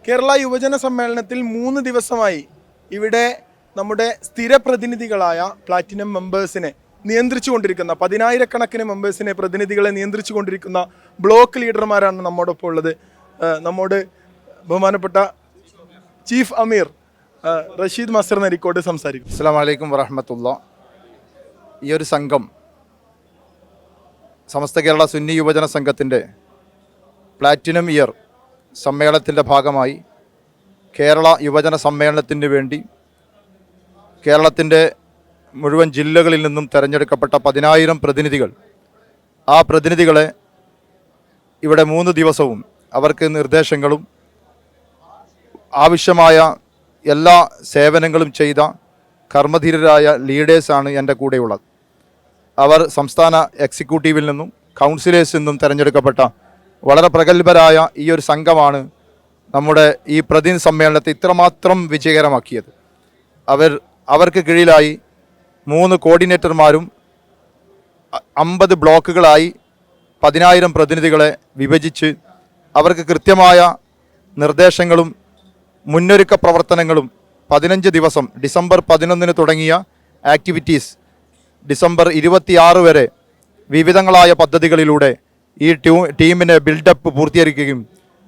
കേരള യുവജന സമ്മേളനത്തിൽ 3 ദിവസമായി ഇവിടെ നമ്മുടെ സ്ഥിര പ്രതിനിധികളായ പ്ലാറ്റിനം മെമ്പേഴ്സിനെ നിയന്ത്രിച്ചുകൊണ്ടിരിക്കുന്ന 10,000-കണക്കിന് മെമ്പേഴ്സിനെ പ്രതിനിധികളെ നിയന്ത്രിച്ചുകൊണ്ടിരിക്കുന്ന ബ്ലോക്ക് ലീഡർമാരാണ് നമ്മോടൊപ്പം ഉള്ളത്. നമ്മോട് ബഹുമാനപ്പെട്ട ചീഫ് അമീർ റഷീദ് മസർ നരിക്കോട് സംസാരിക്കും. അസ്സലാമു അലൈക്കും വറഹ്മത്തുള്ളാഹി. ഈ ഒരു സംഘം സമസ്ത കേരള സുന്നി യുവജന സംഘത്തിൻ്റെ പ്ലാറ്റിനം ഇയർ സമ്മേളനത്തിൻ്റെ ഭാഗമായി കേരള യുവജന സമ്മേളനത്തിന് വേണ്ടി കേരളത്തിൻ്റെ മുഴുവൻ ജില്ലകളിൽ നിന്നും തിരഞ്ഞെടുക്കപ്പെട്ട 10,000 പ്രതിനിധികൾ, ആ പ്രതിനിധികളെ ഇവിടെ 3 ദിവസവും അവർക്ക് നിർദ്ദേശങ്ങളും ആവശ്യമായ എല്ലാ സേവനങ്ങളും ചെയ്ത കർമ്മധീരരായ ലീഡേഴ്സാണ് എൻ്റെ കൂടെയുള്ളത്. അവർ സംസ്ഥാന എക്സിക്യൂട്ടീവിൽ നിന്നും കൗൺസിലേഴ്സിൽ നിന്നും തിരഞ്ഞെടുക്കപ്പെട്ട വളരെ പ്രഗത്ഭരായ ഈ ഒരു സംഘമാണ് നമ്മുടെ ഈ പ്രതിനിധി സമ്മേളനത്തെ ഇത്രമാത്രം വിജയകരമാക്കിയത്. അവർക്ക് കീഴിലായി 3 കോർഡിനേറ്റർമാരും 50 ബ്ലോക്കുകളായി 10,000 പ്രതിനിധികളെ വിഭജിച്ച് അവർക്ക് കൃത്യമായ നിർദ്ദേശങ്ങളും മുന്നൊരുക്ക പ്രവർത്തനങ്ങളും 15 ദിവസം ഡിസംബർ 11 തുടങ്ങിയ ആക്ടിവിറ്റീസ് ഡിസംബർ 26 വരെ വിവിധങ്ങളായ പദ്ധതികളിലൂടെ ഈ ടീമിനെ ബിൽഡപ്പ് പൂർത്തീകരിക്കുകയും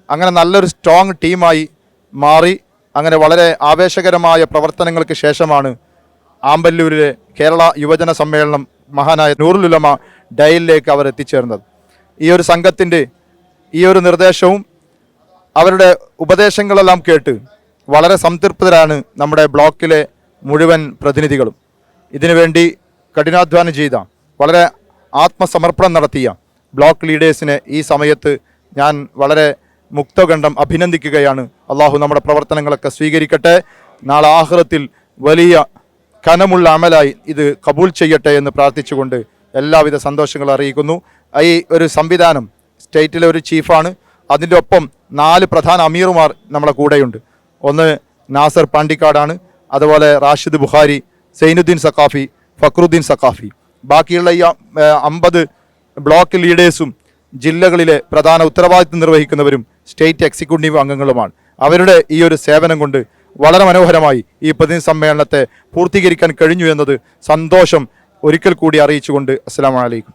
അങ്ങനെ നല്ലൊരു സ്ട്രോങ് ടീമായി മാറി അങ്ങനെ വളരെ ആവേശകരമായ പ്രവർത്തനങ്ങൾക്ക് ശേഷമാണ് ആമ്പല്ലൂരിലെ കേരള യുവജന സമ്മേളനം മഹാനായ നൂറുൽ ഉലമ ഡയലിലേക്ക് അവർ എത്തിച്ചേർന്നത്. ഈ ഒരു സംഘത്തിൻ്റെ ഈ ഒരു നിർദ്ദേശവും അവരുടെ ഉപദേശങ്ങളെല്ലാം കേട്ട് വളരെ സംതൃപ്തരാണ് നമ്മുടെ ബ്ലോക്കിലെ മുഴുവൻ പ്രതിനിധികളും. ഇതിനുവേണ്ടി കഠിനാധ്വാനം ചെയ്ത വളരെ ആത്മസമർപ്പണം നടത്തിയ ബ്ലോക്ക് ലീഡേഴ്സിനെ ഈ സമയത്ത് ഞാൻ വളരെ മുക്തകണ്ഠം അഭിനന്ദിക്കുകയാണ്. അള്ളാഹു നമ്മുടെ പ്രവർത്തനങ്ങളൊക്കെ സ്വീകരിക്കട്ടെ. നാളെ ആഖിറത്തിൽ വലിയ കനമുള്ള അമലായി ഇത് കബൂൽ ചെയ്യട്ടെ എന്ന് പ്രാർത്ഥിച്ചുകൊണ്ട് എല്ലാവിധ സന്തോഷങ്ങളും അറിയിക്കുന്നു. ഈ ഒരു സംവിധാനം സ്റ്റേറ്റിലെ ഒരു ചീഫാണ്. അതിൻ്റെ ഒപ്പം 4 പ്രധാന അമീറുമാർ നമ്മളെ കൂടെയുണ്ട്. ഒന്ന് നാസർ പാണ്ടിക്കാടാണ്, അതുപോലെ റാഷിദ് ബുഖാരി, സൈനുദ്ദീൻ സഖാഫി, ഫക്രുദ്ദീൻ സഖാഫി. ബാക്കിയുള്ള ഈ 50 ബ്ലോക്ക് ലീഡേഴ്സും ജില്ലകളിലെ പ്രധാന ഉത്തരവാദിത്വം നിർവഹിക്കുന്നവരും സ്റ്റേറ്റ് എക്സിക്യൂട്ടീവ് അംഗങ്ങളുമാണ്. അവരുടെ ഈ ഒരു സേവനം കൊണ്ട് വളരെ മനോഹരമായി ഈ പ്രതിനിധി സമ്മേളനത്തെ പൂർത്തീകരിക്കാൻ കഴിഞ്ഞു എന്നത് സന്തോഷം ഒരിക്കൽ കൂടി അറിയിച്ചുകൊണ്ട് അസ്സലാമു അലൈക്കും.